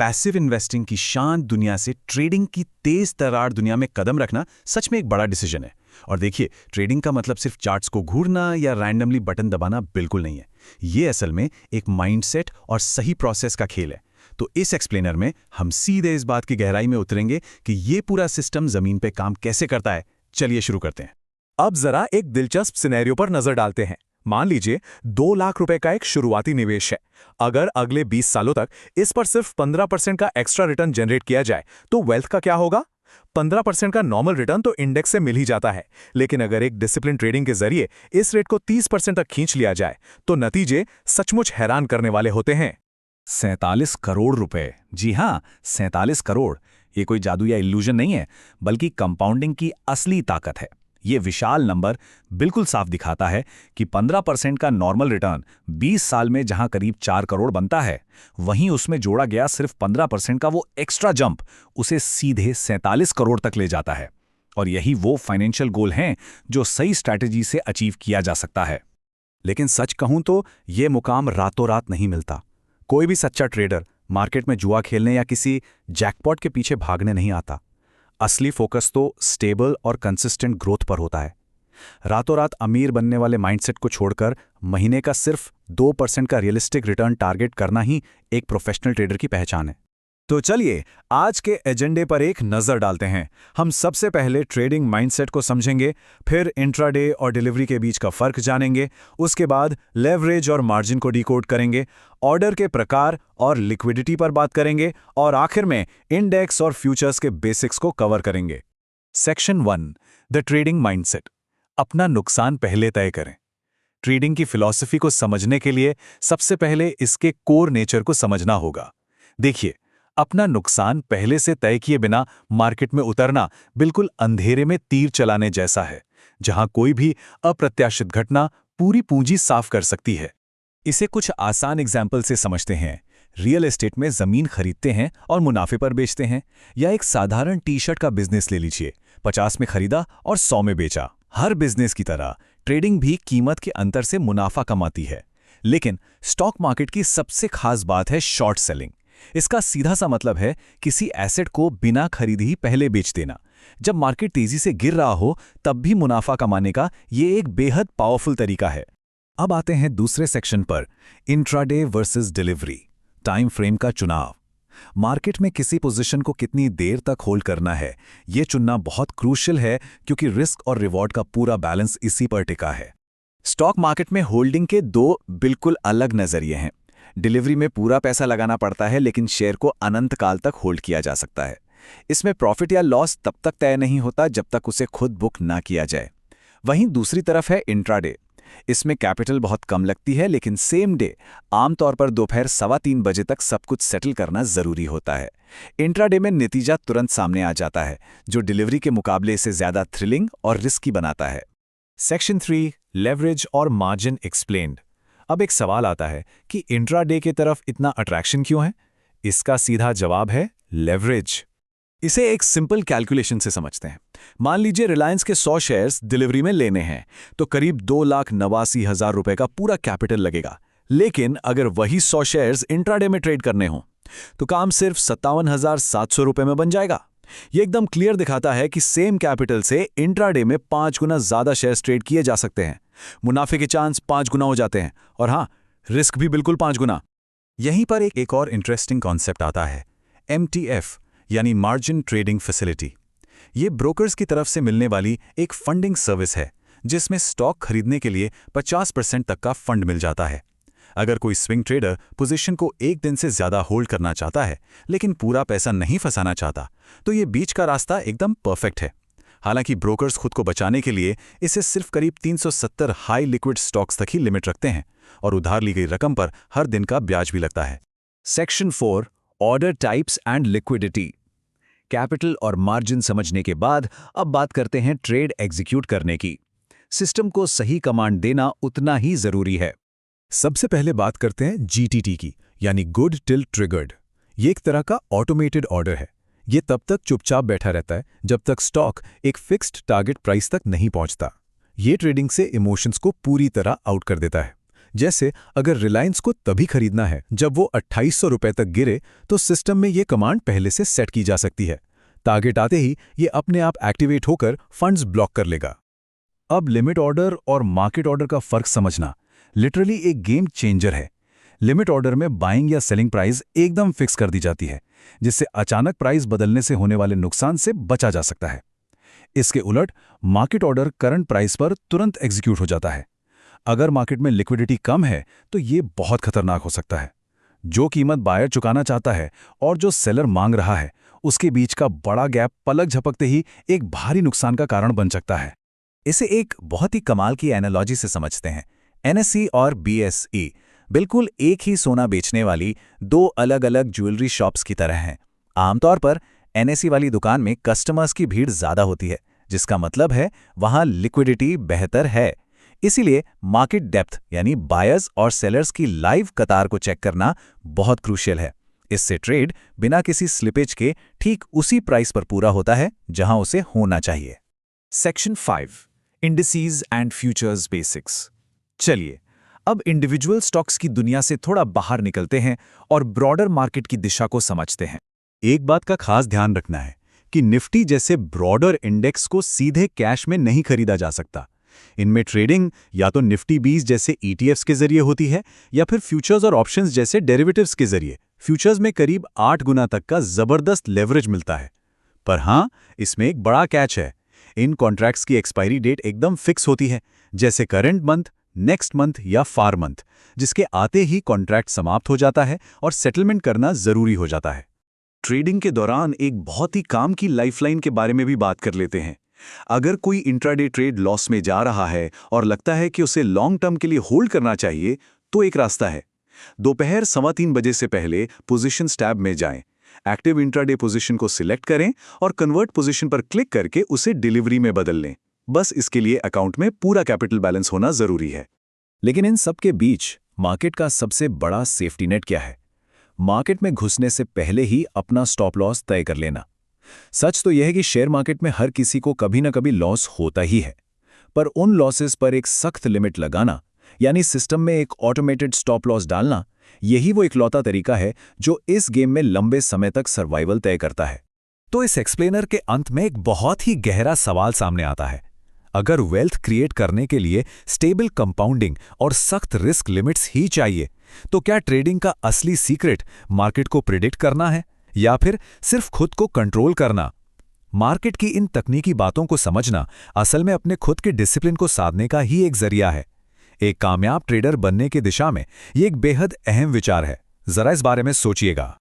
Passive investing की शांत दुनिया से ट्रेडिंग की तेज तरार दुनिया में कदम रखना सच में एक बड़ा डिसीजन है। और देखिए, ट्रेडिंग का मतलब सिर्फ चार्ट्स को घूरना या रैंडमली बटन दबाना बिल्कुल नहीं है। ये असल में एक माइंडसेट और सही प्रोसेस का खेल है। तो इस एक्सप्लेनर में हम सीधे इस बात की गहराई में उतरेंगे कि ये पूरा सिस्टम जमीन पे काम कैसे करता है। चलिए शुरू करते हैं। अब जरा एक दिलचस्प सिनेरियो पर नजर डालते हैं। मान लीजिए 2 लाख रुपए का एक शुरुआती निवेश है। अगर अगले 20 सालों तक इस पर सिर्फ 15% का एक्स्ट्रा रिटर्न जनरेट किया जाए तो वेल्थ का क्या होगा? 15% का नॉर्मल रिटर्न तो इंडेक्स से मिल ही जाता है, लेकिन अगर एक डिसिप्लिन ट्रेडिंग के जरिए इस रेट को 30% तक खींच लिया जाए तो नतीजे सचमुच हैरान करने वाले होते हैं। 47 करोड़ रुपए। जी हाँ, 47 करोड़। ये कोई जादू या इल्यूजन नहीं है, बल्कि कंपाउंडिंग की असली ताकत है। ये विशाल नंबर बिल्कुल साफ दिखाता है कि 15% का नॉर्मल रिटर्न 20 साल में जहां करीब 4 करोड़ बनता है, वहीं उसमें जोड़ा गया सिर्फ 15% का वो एक्स्ट्रा जंप उसे सीधे 47 करोड़ तक ले जाता है। और यही वो फाइनेंशियल गोल हैं जो सही स्ट्रैटेजी से अचीव किया जा सकता है। लेकिन सच कहूं तो ये मुकाम रातों रात नहीं मिलता। कोई भी सच्चा ट्रेडर मार्केट में जुआ खेलने या किसी जैकपॉट के पीछे भागने नहीं आता। असली फोकस तो स्टेबल और कंसिस्टेंट ग्रोथ पर होता है। रातों रात अमीर बनने वाले माइंडसेट को छोड़कर महीने का सिर्फ 2% का रियलिस्टिक रिटर्न टारगेट करना ही एक प्रोफेशनल ट्रेडर की पहचान है। तो चलिए आज के एजेंडे पर एक नजर डालते हैं। हम सबसे पहले ट्रेडिंग माइंडसेट को समझेंगे, फिर इंट्राडे और डिलीवरी के बीच का फर्क जानेंगे, उसके बाद लेवरेज और मार्जिन को डिकोड करेंगे, ऑर्डर के प्रकार और लिक्विडिटी पर बात करेंगे, और आखिर में इंडेक्स और फ्यूचर्स के बेसिक्स को कवर करेंगे। Section 1, the trading mindset. अपना नुकसान पहले तय करें। ट्रेडिंग की फिलॉसफी को समझने के लिए सबसे पहले इसके कोर नेचर को समझना होगा। देखिए, अपना नुकसान पहले से तय किए बिना मार्केट में उतरना बिल्कुल अंधेरे में तीर चलाने जैसा है, जहां कोई भी अप्रत्याशित घटना पूरी पूंजी साफ कर सकती है। इसे कुछ आसान एग्जाम्पल से समझते हैं। रियल एस्टेट में जमीन खरीदते हैं और मुनाफे पर बेचते हैं, या एक साधारण टी शर्ट का बिजनेस ले लीजिए, 50 में खरीदा और 100 में बेचा। हर बिजनेस की तरह ट्रेडिंग भी कीमत के अंतर से मुनाफा कमाती है। लेकिन स्टॉक मार्केट की सबसे खास बात है शॉर्ट सेलिंग। इसका सीधा सा मतलब है किसी एसेट को बिना खरीदे ही पहले बेच देना। जब मार्केट तेजी से गिर रहा हो तब भी मुनाफा कमाने का ये एक बेहद पावरफुल तरीका है। अब आते हैं दूसरे सेक्शन पर, intraday versus delivery, time frame का चुनाव। मार्केट में किसी पोजीशन को कितनी देर तक होल्ड करना है, ये चुनना बहुत क्रूशियल है, क्योंकि रिस्क और रिवॉर्ड का पूरा बैलेंस इसी पर टिका है। स्टॉक मार्केट में होल्डिंग के दो बिल्कुल अलग नजरिए हैं। डिलीवरी में पूरा पैसा लगाना पड़ता है, लेकिन शेयर को अनंत काल तक होल्ड किया जा सकता है। इसमें प्रॉफिट या लॉस तब तक तय नहीं होता जब तक उसे खुद बुक ना किया जाए। वहीं दूसरी तरफ है इंट्राडे। इसमें कैपिटल बहुत कम लगती है, लेकिन सेम डे आमतौर पर दोपहर 3:15 बजे तक सब कुछ सेटल करना जरूरी होता है। इंट्राडे में नतीजा तुरंत सामने आ जाता है, जो डिलीवरी के मुकाबले इसे ज्यादा थ्रिलिंग और रिस्की बनाता है। सेक्शन 3, लेवरेज और मार्जिन एक्सप्लेन्ड। अब एक सवाल आता है कि इंट्राडे की तरफ इतना अट्रैक्शन क्यों है? इसका सीधा जवाब है लेवरेज। इसे एक सिंपल कैलकुलेशन से समझते हैं। मान लीजिए रिलायंस के 100 शेयर्स डिलीवरी में लेने हैं, तो करीब 2,89,000 रुपए का पूरा कैपिटल लगेगा। लेकिन अगर वही 100 शेयर्स इंट्राडे में ट्रेड करने हों तो काम सिर्फ 57,700 रुपए में बन जाएगा। ये एकदम क्लियर दिखाता है कि सेम कैपिटल से इंट्राडे में 5 गुना ज्यादा शेयर्स ट्रेड किए जा सकते हैं। मुनाफे के चांस 5 गुना हो जाते हैं, और हाँ, रिस्क भी बिल्कुल 5 गुना। यहीं पर एक और इंटरेस्टिंग कॉन्सेप्ट आता है, MTF यानी मार्जिन ट्रेडिंग फैसिलिटी। ये ब्रोकर्स की तरफ से मिलने वाली एक फंडिंग सर्विस है, जिसमें स्टॉक खरीदने के लिए 50% तक का फंड मिल जाता है। अगर कोई स्विंग ट्रेडर पोजीशन को एक दिन से ज्यादा होल्ड करना चाहता है, लेकिन पूरा पैसा नहीं फंसाना चाहता, तो ये बीच का रास्ता एकदम परफेक्ट है। हालांकि ब्रोकर्स खुद को बचाने के लिए इसे सिर्फ करीब 370 हाई लिक्विड स्टॉक्स तक ही लिमिट रखते हैं, और उधार ली गई रकम पर हर दिन का ब्याज भी लगता है। Section 4, order types and liquidity. Capital और मार्जिन समझने के बाद अब बात करते हैं ट्रेड एग्जीक्यूट करने की। सिस्टम को सही कमांड देना उतना ही जरूरी है। सबसे पहले बात करते हैं GTT की, यानी गुड टिल ट्रिगर्ड। ये एक तरह का ऑटोमेटेड ऑर्डर है। ये तब तक चुपचाप बैठा रहता है जब तक स्टॉक एक फिक्स्ड टारगेट प्राइस तक नहीं पहुंचता। ये ट्रेडिंग से इमोशंस को पूरी तरह आउट कर देता है। जैसे अगर रिलायंस को तभी खरीदना है जब वो 2800 रुपए तक गिरे, तो सिस्टम में ये कमांड पहले से सेट की जा सकती है। टारगेट आते ही ये अपने आप एक्टिवेट होकर फंड्स ब्लॉक कर लेगा। अब लिमिट ऑर्डर और मार्केट ऑर्डर का फर्क समझना लिटरली एक गेम चेंजर है। लिमिट ऑर्डर में बाइंग या सेलिंग प्राइस एकदम फिक्स कर दी जाती है, जिससे अचानक प्राइस बदलने से होने वाले नुकसान से बचा जा सकता है। इसके उलट मार्केट ऑर्डर करंट प्राइस पर तुरंत एग्जीक्यूट हो जाता है। अगर मार्केट में लिक्विडिटी कम है तो ये बहुत खतरनाक हो सकता है। जो कीमत बायर चुकाना चाहता है और जो सेलर मांग रहा है, उसके बीच का बड़ा गैप पलक झपकते ही एक भारी नुकसान का कारण बन सकता है। इसे एक बहुत ही कमाल की एनालॉजी से समझते हैं। एनएसई और बीएसई बिल्कुल एक ही सोना बेचने वाली दो अलग अलग ज्वेलरी शॉप्स की तरह हैं। आमतौर पर एनएसई वाली दुकान में कस्टमर्स की भीड़ ज़्यादा होती है, जिसका मतलब है वहाँ लिक्विडिटी बेहतर है। इसीलिए मार्केट डेप्थ यानी बायर्स और सेलर्स की लाइव कतार को चेक करना बहुत क्रूशियल है। इससे ट्रेड बिना किसी स्लिपेज के ठीक उसी प्राइस पर पूरा होता है जहां उसे होना चाहिए। Section 5 indices and futures basics. चलिए अब इंडिविजुअल स्टॉक्स की दुनिया से थोड़ा बाहर निकलते हैं और ब्रॉडर मार्केट की दिशा को समझते हैं। एक बात का खास ध्यान रखना है कि निफ्टी जैसे ब्रॉडर इंडेक्स को सीधे कैश में नहीं खरीदा जा सकता। इनमें ट्रेडिंग या तो निफ्टी 20 जैसे ETFs के जरिए होती है या फिर फ्यूचर्स और ऑप्शंस जैसे डेरिवेटिव्स के जरिए। फ्यूचर्स में करीब 8 गुना तक का जबरदस्त लेवरेज मिलता है। पर हाँ, इसमें एक बड़ा कैच है। इन कॉन्ट्रैक्ट्स की एक्सपायरी डेट एकदम फिक्स होती है, जैसे करंट मंथ, नेक्स्ट मंथ या फार मंथ, जिसके आते ही कॉन्ट्रैक्ट समाप्त हो जाता है और सेटलमेंट करना जरूरी हो जाता है। ट्रेडिंग के दौरान एक बहुत ही काम की लाइफलाइन के बारे में भी बात कर लेते हैं। अगर कोई इंट्राडे ट्रेड लॉस में जा रहा है और लगता है कि उसे लॉन्ग टर्म के लिए होल्ड करना चाहिए, तो एक रास्ता है। दोपहर 3:15 बजे से पहले पोजीशन टैब में जाएं, एक्टिव इंट्राडे पोजीशन को सिलेक्ट करें और कन्वर्ट पोजीशन पर क्लिक करके उसे डिलीवरी में बदल लें। बस इसके लिए अकाउंट में पूरा कैपिटल बैलेंस होना जरूरी है। लेकिन इन सब के बीच मार्केट का सबसे बड़ा सेफ्टी नेट क्या है? मार्केट में घुसने से पहले ही अपना स्टॉप लॉस तय कर लेना। सच तो यह है कि शेयर मार्केट में हर किसी को कभी ना कभी लॉस होता ही है, पर उन लॉसेस पर एक सख्त लिमिट लगाना, यानी सिस्टम में एक ऑटोमेटेड स्टॉप लॉस डालना, यही वो इकलौता तरीका है जो इस गेम में लंबे समय तक सर्वाइवल तय करता है। तो इस एक्सप्लेनर के अंत में एक बहुत ही गहरा सवाल सामने आता है। अगर वेल्थ क्रिएट करने के लिए स्टेबल कंपाउंडिंग और सख्त रिस्क लिमिट्स ही चाहिए, तो क्या ट्रेडिंग का असली सीक्रेट मार्केट को प्रिडिक्ट करना है या फिर सिर्फ खुद को कंट्रोल करना? मार्केट की इन तकनीकी बातों को समझना असल में अपने खुद के डिसिप्लिन को साधने का ही एक जरिया है। एक कामयाब ट्रेडर बनने की दिशा में ये एक बेहद अहम विचार है। जरा इस बारे में सोचिएगा।